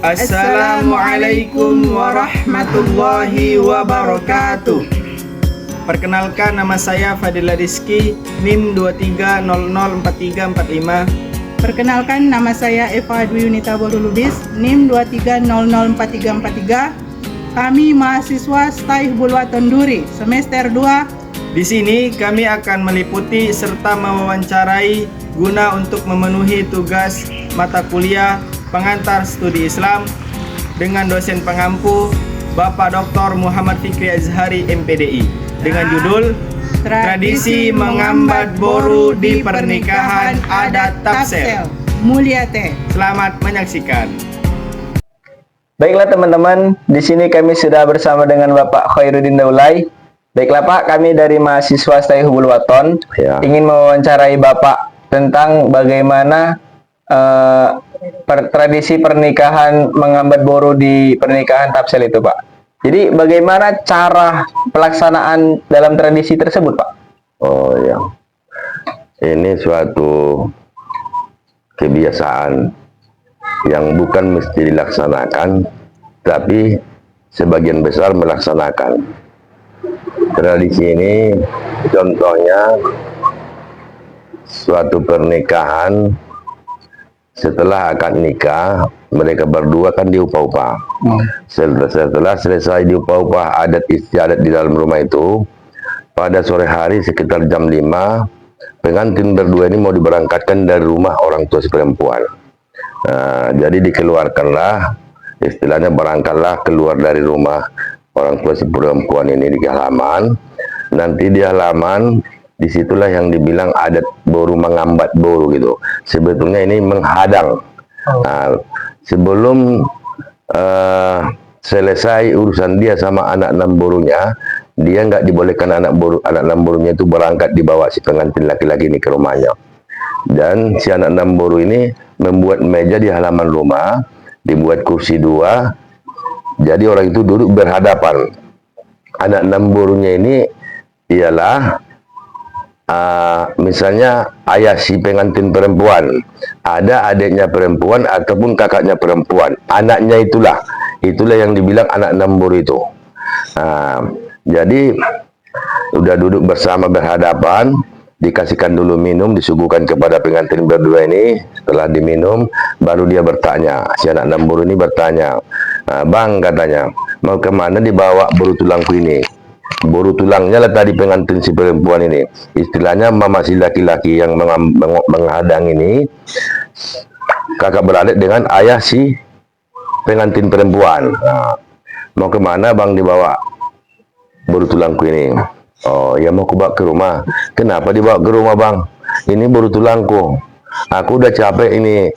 Assalamualaikum warahmatullahi wabarakatuh. Perkenalkan, nama saya Fadila Rizky, NIM 23004345. Perkenalkan, nama saya Eva Dwi Yunita Borulubis, NIM 23004343. Kami mahasiswa STAI Hubulwaton Duri, semester 2. Di sini kami akan meliputi serta mewawancarai guna untuk memenuhi tugas mata kuliah pengantar studi Islam dengan dosen pengampu Bapak Dr. Muhammad Fikri Azhari MPDI dengan judul Tradisi Mengambat Boru di Pernikahan Adat Tapsel. Mulia Teh. Selamat menyaksikan. Baiklah teman-teman, di sini kami sudah bersama dengan Bapak Khairuddin Daulay. Baiklah Pak, kami dari mahasiswa STAI Hubulwaton ingin mewawancarai Bapak tentang bagaimana tradisi pernikahan mengambat boru di pernikahan Tapsel itu Pak. Jadi bagaimana cara pelaksanaan dalam tradisi tersebut Pak? Oh ya, ini suatu kebiasaan yang bukan mesti dilaksanakan, tapi sebagian besar melaksanakan. Tradisi ini contohnya suatu pernikahan. Setelah akad nikah, mereka berdua kan diupah-upah. Setelah selesai diupah-upah adat istiadat di dalam rumah itu, pada sore hari sekitar jam 5, pengantin berdua ini mau diberangkatkan dari rumah orang tua si perempuan. Jadi dikeluarkanlah, istilahnya berangkatlah keluar dari rumah orang tua si perempuan ini di halaman. Nanti di halaman, disitulah yang dibilang adat boru mengambat boru gitu. Sebetulnya ini menghadang. Sebelum selesai urusan dia sama anak enam borunya, dia nggak dibolehkan anak enam borunya itu berangkat dibawa si pengantin laki-laki ini ke rumahnya. Dan si anak enam boru ini membuat meja di halaman rumah, dibuat kursi 2, jadi orang itu duduk berhadapan. Anak enam borunya ini ialah misalnya ayah si pengantin perempuan, ada adiknya perempuan ataupun kakaknya perempuan, anaknya itulah yang dibilang anak enam boru itu. Jadi udah duduk bersama berhadapan, dikasihkan dulu minum, disuguhkan kepada pengantin berdua ini. Setelah diminum, baru dia bertanya, si anak enam boru ini bertanya, "Bang," katanya, "mau kemana dibawa boru tulangku ini?" Boru tulangnya lah tadi pengantin si perempuan ini. Istilahnya mama si laki-laki yang menghadang ini kakak beradik dengan ayah si pengantin perempuan. Mau kemana bang dibawa boru tulangku ini? Oh ya, mau bawa ke rumah. Kenapa dibawa ke rumah bang? Ini boru tulangku. Aku udah capek ini,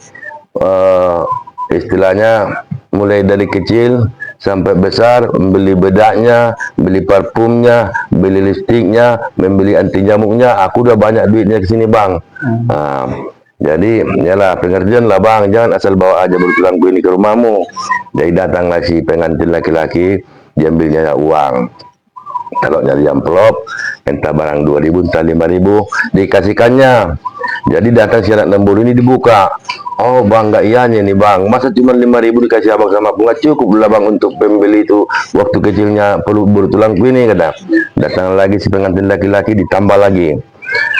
istilahnya mulai dari kecil sampai besar, beli bedaknya, beli parfumnya, beli lipstiknya, membeli anti nyamuknya. Aku udah banyak duitnya ke sini bang. Jadi yalah pengertian lah bang, jangan asal bawa aja boru tulangku ini ke rumahmu. Jadi datanglah si pengantin laki-laki, diambilnya uang. Kalau nyari amplop, entah barang 2.000, entah 5.000, dikasihkannya. Jadi datang si anak enam boru ini dibuka. Oh bang, nggak ianya nih bang, masa cuma 5.000 dikasih abang sama aku? Nggak cukup lah bang untuk pembeli itu waktu kecilnya perlu boru tulangku ini, kata. Datang lagi si pengantin laki-laki, ditambah lagi,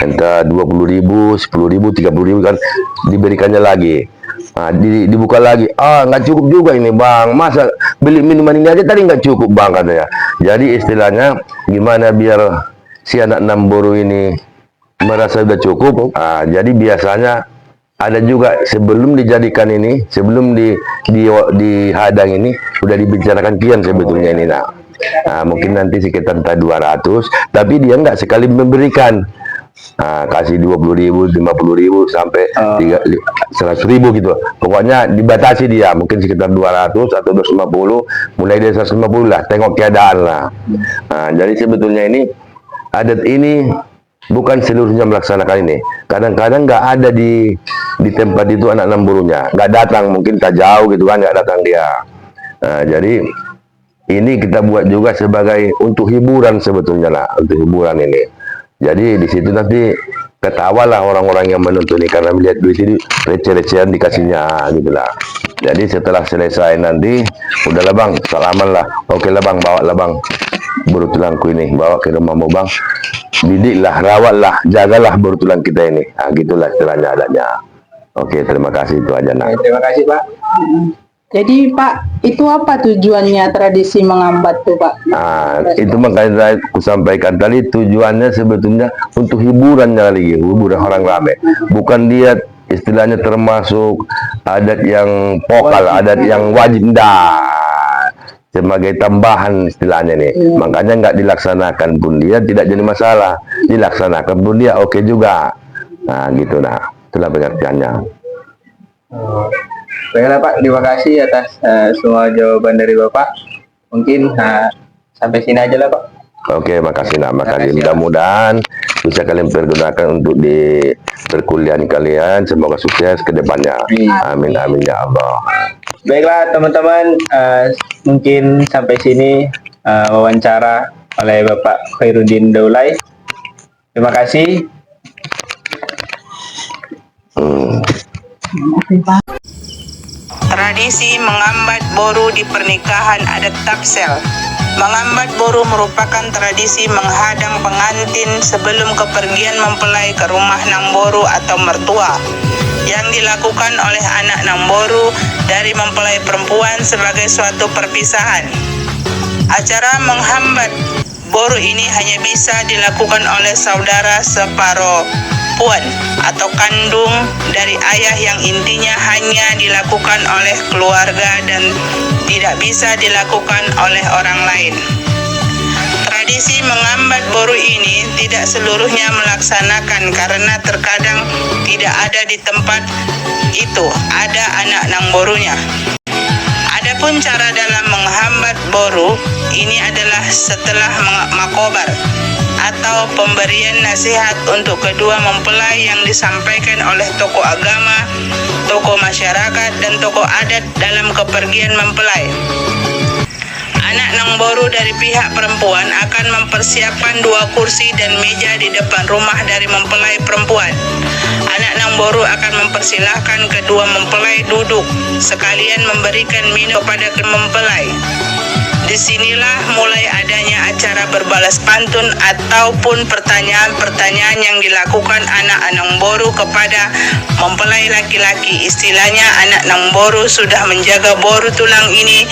entah 20.000, 10.000, 30.000 kan diberikannya lagi. Dibuka lagi, nggak cukup juga ini bang, masa beli minuman ini aja tadi nggak cukup bang, katanya. Jadi istilahnya gimana biar si anak enam boru ini merasa sudah cukup. Jadi biasanya ada juga sebelum dijadikan ini, sebelum dihadang ini, sudah dibicarakan kian sebetulnya ini. Mungkin nanti sekitar entah 200, tapi dia nggak sekali memberikan. Kasih 20.000, 50.000 sampai 100.000 gitu. Pokoknya dibatasi dia, mungkin sekitar 200 atau 250, mulai dari 150 lah, tengok keadaan lah. Jadi sebetulnya ini adat ini bukan seluruhnya melaksanakan ini. Kadang-kadang nggak ada di tempat itu anak enam borunya, nggak datang, mungkin tak jauh gitu kan, nggak datang dia. Jadi ini kita buat juga sebagai untuk hiburan sebetulnya lah, untuk hiburan ini. Jadi di situ nanti ketawalah orang-orang yang menonton ini karena melihat duit ini receh-recehan dikasihnya gitulah. Jadi setelah selesai nanti, udahlah bang, salaman lah. Oke lah bang, bawa lah bang baru tulangku ini, bawa ke rumahmu bang. Didiklah, rawatlah, jagalah baru tulang kita ini. Ah, gitulah istilahnya adanya. Oke, terima kasih itu aja nak. Terima kasih Pak. Jadi Pak, itu apa tujuannya tradisi mengambat tuh Pak? Nah, itu makanya aku sampaikan tadi tujuannya sebetulnya untuk hiburannya lagi, hiburan orang ramai. Bukan dia istilahnya termasuk adat yang vokal, adat yang wajib, dah sebagai tambahan istilahnya nih. Makanya nggak dilaksanakan pun dia tidak jadi masalah, dilaksanakan pun dia oke juga. Nah gitu nah, itulah pengertiannya. Baiklah Pak, terima kasih atas semua jawaban dari Bapak. Mungkin sampai sini aja lah Pak. Oke, makasih nak, makasih. Mudah-mudahan bisa kalian pergunakan untuk di perkuliahan kalian. Semoga sukses ke depannya. Amin, amin ya Allah. Baiklah teman-teman, mungkin sampai sini wawancara oleh Bapak Khairuddin Daulay. Terima kasih. Tradisi mengambat boru di pernikahan adat Tapsel. Mengambat boru merupakan tradisi menghadang pengantin sebelum kepergian mempelai ke rumah nang boru atau mertua, yang dilakukan oleh anak nang boru dari mempelai perempuan sebagai suatu perpisahan. Acara menghambat boru ini hanya bisa dilakukan oleh saudara separuh-puan atau kandung dari ayah, yang intinya hanya dilakukan oleh keluarga dan tidak bisa dilakukan oleh orang lain. Tradisi mengambat boru ini tidak seluruhnya melaksanakan karena terkadang tidak ada di tempat itu ada anak nang borunya. Adapun cara dalam menghambat boru ini adalah setelah makobar atau pemberian nasihat untuk kedua mempelai yang disampaikan oleh tokoh agama, tokoh masyarakat, dan tokoh adat dalam kepergian mempelai. Anak nang boru dari pihak perempuan akan mempersiapkan 2 kursi dan meja di depan rumah dari mempelai perempuan. Anak nang boru akan mempersilahkan kedua mempelai duduk, sekalian memberikan minum kepada mempelai. Disinilah mulai adanya acara berbalas pantun ataupun pertanyaan-pertanyaan yang dilakukan anak nang boru kepada mempelai laki-laki. Istilahnya anak nang boru sudah menjaga boru tulang ini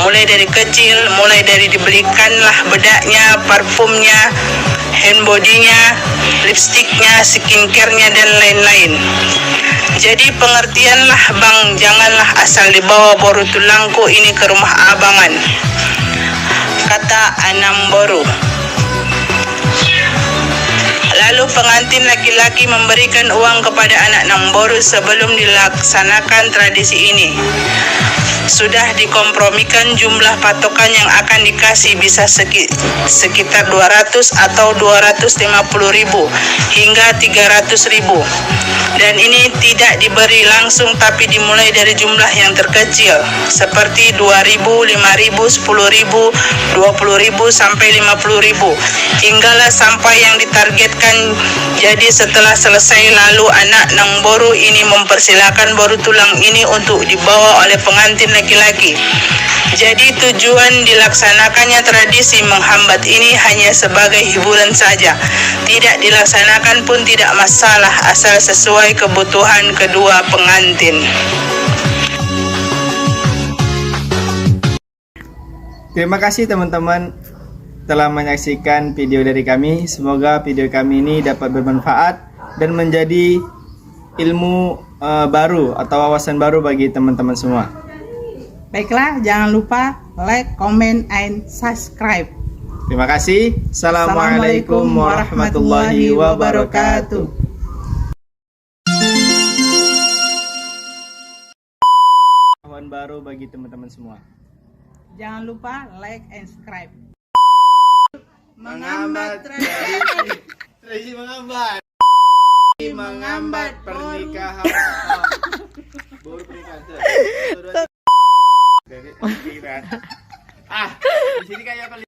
mulai dari kecil, mulai dari dibelikanlah bedaknya, parfumnya, hand bodinya, lipstiknya, skincare-nya, dan lain-lain. Jadi pengertianlah bang, janganlah asal dibawa boru tulangku ini ke rumah abangan, kata Anam Boru. Lalu pengantin laki-laki memberikan uang kepada anak nang boru sebelum dilaksanakan tradisi ini. Sudah dikompromikan jumlah patokan yang akan dikasih, bisa sekitar 200 atau 250.000 hingga 300.000. Dan ini tidak diberi langsung tapi dimulai dari jumlah yang terkecil seperti 2.000, 5.000, 10.000, 20.000 sampai 50.000 hinggalah sampai yang ditargetkan. Jadi setelah selesai lalu anak nang boru ini mempersilakan boru tulang ini untuk dibawa oleh pengantin laki-laki. Jadi tujuan dilaksanakannya tradisi menghambat ini hanya sebagai hiburan saja. Tidak dilaksanakan pun tidak masalah asal sesuai kebutuhan kedua pengantin. Terima kasih teman-teman telah menyaksikan video dari kami. Semoga video kami ini dapat bermanfaat dan menjadi ilmu baru atau wawasan baru bagi teman-teman semua. Baiklah, jangan lupa like, comment, and subscribe. Terima kasih. Assalamualaikum warahmatullahi wabarakatuh. Pengetahuan baru bagi teman-teman semua. Jangan lupa like and subscribe. Mengambat tradisi mengambat pernikahan. Baru pernikahan. Di sini kayak apa?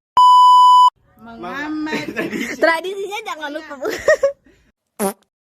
Mengambat Tradisinya jangan lupa.